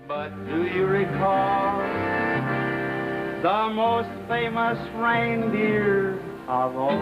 But do you recall the most famous reindeer of all?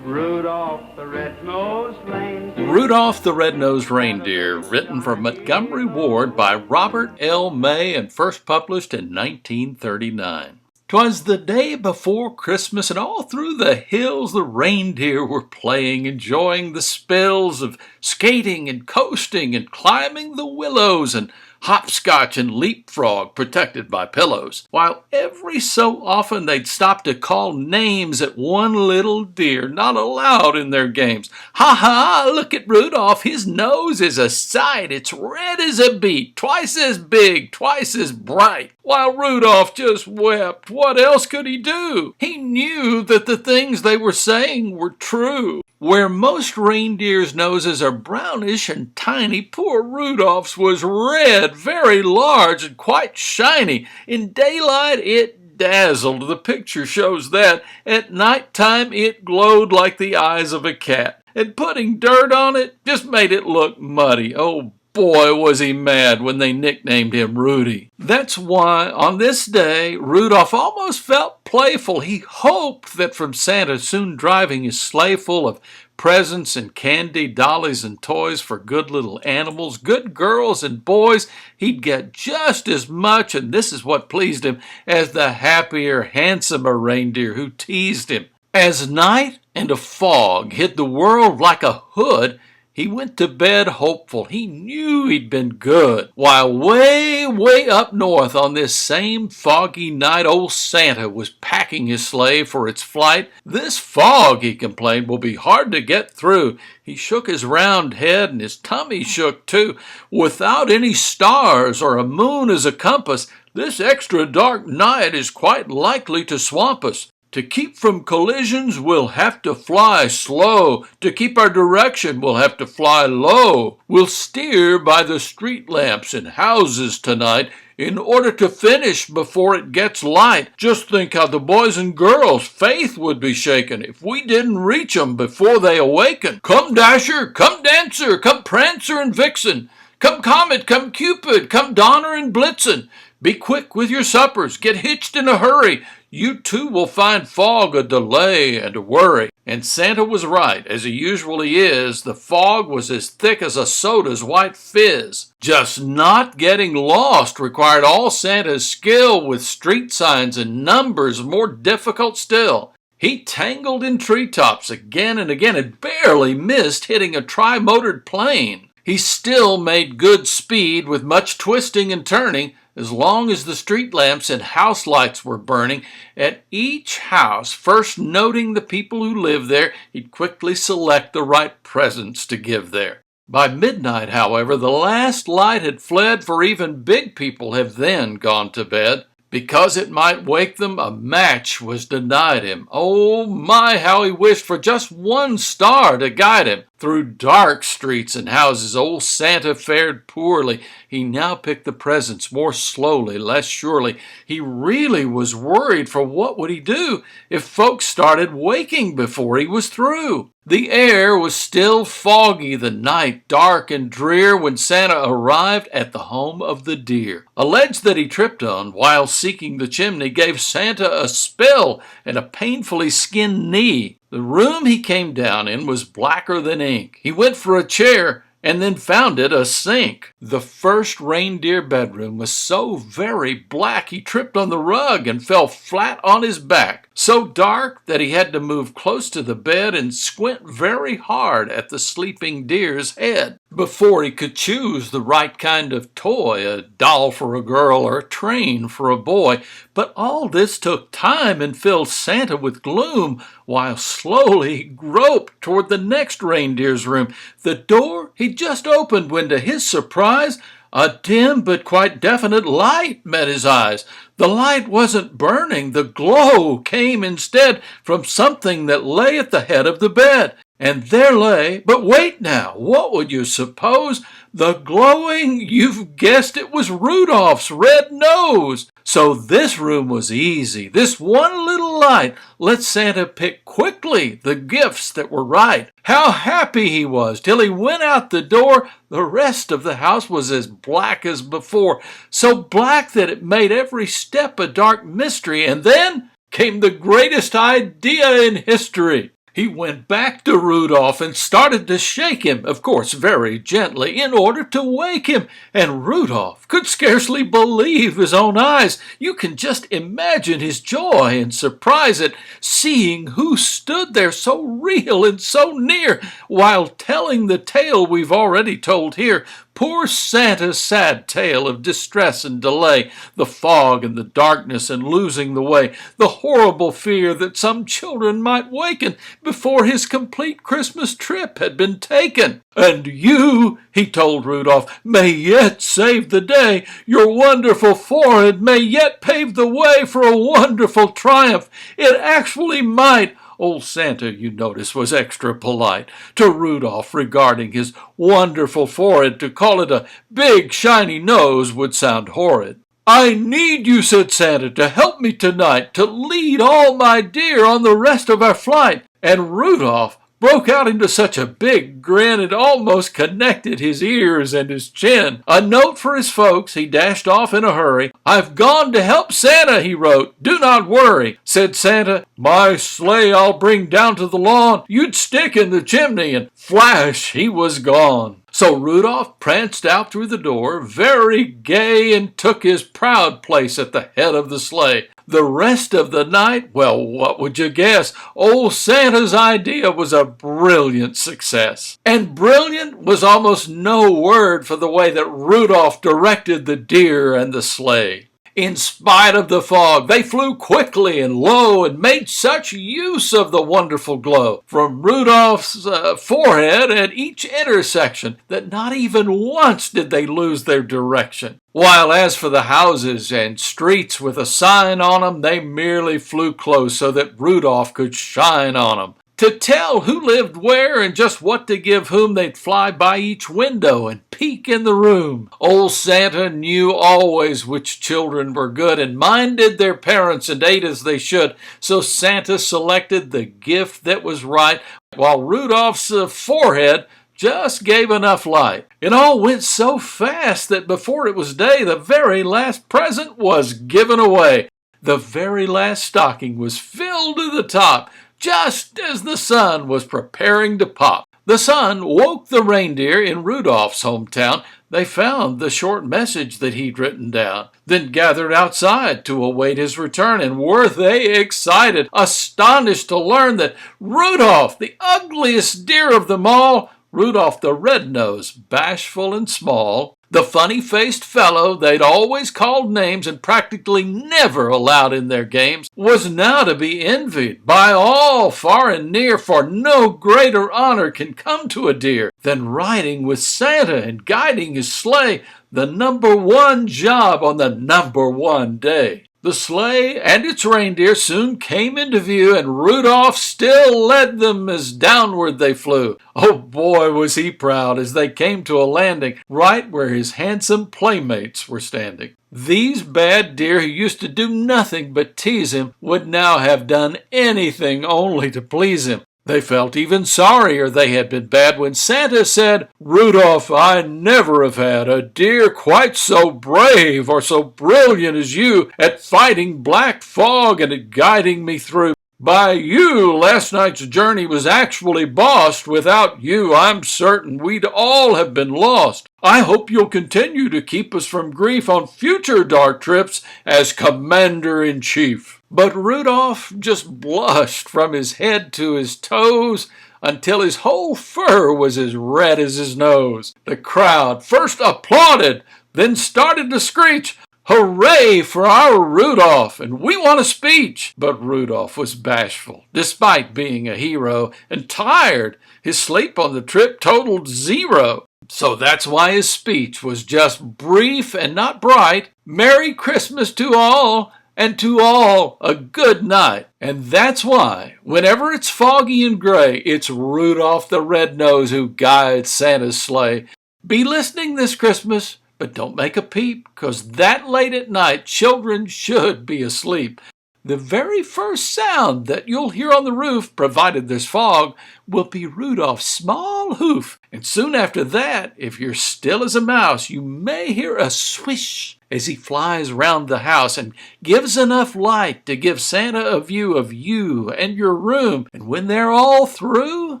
Rudolph the red-nosed reindeer. Rudolph the Red-Nosed Reindeer, written for Montgomery Ward by Robert L. May and first published in 1939. 'Twas the day before Christmas, and all through the hills the reindeer were playing, enjoying the spells of skating and coasting and climbing the willows and hopscotch and leapfrog protected by pillows, while every so often they'd stop to call names at one little deer not allowed in their games. Ha ha, look at Rudolph, his nose is a sight, it's red as a beet, twice as big, twice as bright. While Rudolph just wept. What else could he do? He knew that the things they were saying were true. Where most reindeers' noses are brownish and tiny, poor Rudolph's was red, very large, and quite shiny. In daylight it dazzled. The picture shows that. At nighttime it glowed like the eyes of a cat. And putting dirt on it just made it look muddy. Oh, boy, was he mad when they nicknamed him Rudy. That's why, on this day, Rudolph almost felt playful. He hoped that from Santa soon driving his sleigh full of presents and candy, dollies and toys for good little animals, good girls and boys, he'd get just as much, and this is what pleased him, as the happier, handsomer reindeer who teased him. As night and a fog hid the world like a hood, he went to bed hopeful. He knew he'd been good. While way, way up north on this same foggy night, old Santa was packing his sleigh for its flight. This fog, he complained, will be hard to get through. He shook his round head and his tummy shook too. Without any stars or a moon as a compass, this extra dark night is quite likely to swamp us. To keep from collisions, we'll have to fly slow. To keep our direction, we'll have to fly low. We'll steer by the street lamps in houses tonight in order to finish before it gets light. Just think how the boys and girls' faith would be shaken if we didn't reach 'em before they awaken. Come Dasher, come Dancer, come Prancer and Vixen. Come Comet, come Cupid, come Donner and Blitzen. Be quick with your suppers, get hitched in a hurry. You too will find fog a delay and a worry. And Santa was right, as he usually is. The fog was as thick as a soda's white fizz. Just not getting lost required all Santa's skill, with street signs and numbers more difficult still. He tangled in treetops again and again and barely missed hitting a tri-motored plane. He still made good speed with much twisting and turning, as long as the street lamps and house lights were burning. At each house, first noting the people who lived there, he'd quickly select the right presents to give there. By midnight, however, the last light had fled, for even big people have then gone to bed. Because it might wake them, a match was denied him. Oh my, how he wished for just one star to guide him. Through dark streets and houses, old Santa fared poorly. He now picked the presents more slowly, less surely. He really was worried, for what would he do if folks started waking before he was through? The air was still foggy, the night dark and drear, when Santa arrived at the home of the deer. A ledge that he tripped on while seeking the chimney gave Santa a spill and a painfully skinned knee. The room he came down in was blacker than ink. He went for a chair and then found it a sink. The first reindeer bedroom was so very black he tripped on the rug and fell flat on his back, so dark that he had to move close to the bed and squint very hard at the sleeping deer's head before he could choose the right kind of toy, a doll for a girl or a train for a boy. But all this took time and filled Santa with gloom, while slowly he groped toward the next reindeer's room. The door he just opened when, to his surprise, a dim but quite definite light met his eyes. The light wasn't burning. The glow came instead from something that lay at the head of the bed. And there lay, but wait now, what would you suppose? The glowing, you've guessed it, was Rudolph's red nose. So this room was easy. This one little light let Santa pick quickly the gifts that were right. How happy he was till he went out the door. The rest of the house was as black as before, so black that it made every step a dark mystery. And then came the greatest idea in history. He went back to Rudolph and started to shake him, of course very gently, in order to wake him. And Rudolph could scarcely believe his own eyes. You can just imagine his joy and surprise at seeing who stood there so real and so near, while telling the tale we've already told here. Poor Santa's sad tale of distress and delay, the fog and the darkness and losing the way, the horrible fear that some children might waken before his complete Christmas trip had been taken. And you, he told Rudolph, may yet save the day. Your wonderful forehead may yet pave the way for a wonderful triumph. It actually might. Old Santa, you notice, was extra polite to Rudolph regarding his wonderful forehead. To call it a big, shiny nose would sound horrid. I need you, said Santa, to help me tonight, to lead all my deer on the rest of our flight. And Rudolph broke out into such a big grin it almost connected his ears and his chin. A note for his folks, he dashed off in a hurry. I've gone to help Santa, he wrote. Do not worry, said Santa. My sleigh I'll bring down to the lawn. You'd stick in the chimney, and flash, he was gone. So Rudolph pranced out through the door, very gay, and took his proud place at the head of the sleigh. The rest of the night, well, what would you guess? Old Santa's idea was a brilliant success. And brilliant was almost no word for the way that Rudolph directed the deer and the sleigh. In spite of the fog, they flew quickly and low and made such use of the wonderful glow from Rudolph's forehead at each intersection that not even once did they lose their direction. While as for the houses and streets with a sign on them, they merely flew close so that Rudolph could shine on them. To tell who lived where and just what to give whom, they'd fly by each window and peek in the room. Old Santa knew always which children were good and minded their parents and ate as they should, so Santa selected the gift that was right, while Rudolph's forehead just gave enough light. It all went so fast that before it was day, the very last present was given away. The very last stocking was filled to the top, just as the sun was preparing to pop. The sun woke the reindeer in Rudolph's hometown. They found the short message that he'd written down, then gathered outside to await his return, and were they excited, astonished to learn that Rudolph, the ugliest deer of them all, Rudolph the red-nosed, bashful and small, the funny-faced fellow they'd always called names and practically never allowed in their games, was now to be envied by all far and near, for no greater honor can come to a deer than riding with Santa and guiding his sleigh, the number one job on the number one day. The sleigh and its reindeer soon came into view, and Rudolph still led them as downward they flew. Oh boy, was he proud as they came to a landing right where his handsome playmates were standing. These bad deer who used to do nothing but tease him would now have done anything only to please him. They felt even sorrier they had been bad when Santa said, Rudolph, I never have had a deer quite so brave or so brilliant as you at fighting black fog and at guiding me through. By you, last night's journey was actually bossed. Without you, I'm certain we'd all have been lost. I hope you'll continue to keep us from grief on future dark trips as Commander-in-Chief. But Rudolph just blushed from his head to his toes until his whole fur was as red as his nose. The crowd first applauded, then started to screech, Hooray for our Rudolph, and we want a speech. But Rudolph was bashful, despite being a hero, and tired. His sleep on the trip totaled 0. So that's why his speech was just brief and not bright. Merry Christmas to all, and to all a good night. And that's why, whenever it's foggy and gray, it's Rudolph the Red-Nosed who guides Santa's sleigh. Be listening this Christmas but don't make a peep, 'cause that late at night children should be asleep. The very first sound that you'll hear on the roof, provided there's fog, will be Rudolph's small hoof. And soon after that, if you're still as a mouse, you may hear a swish as he flies round the house and gives enough light to give Santa a view of you and your room. And when they're all through,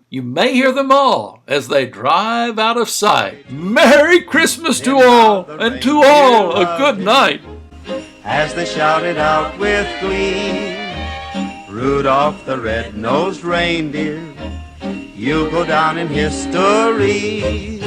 you may hear them all as they drive out of sight. Merry Christmas to all, and to all a good night. As they shouted out with glee, Rudolph the red-nosed reindeer, you'll go down in history.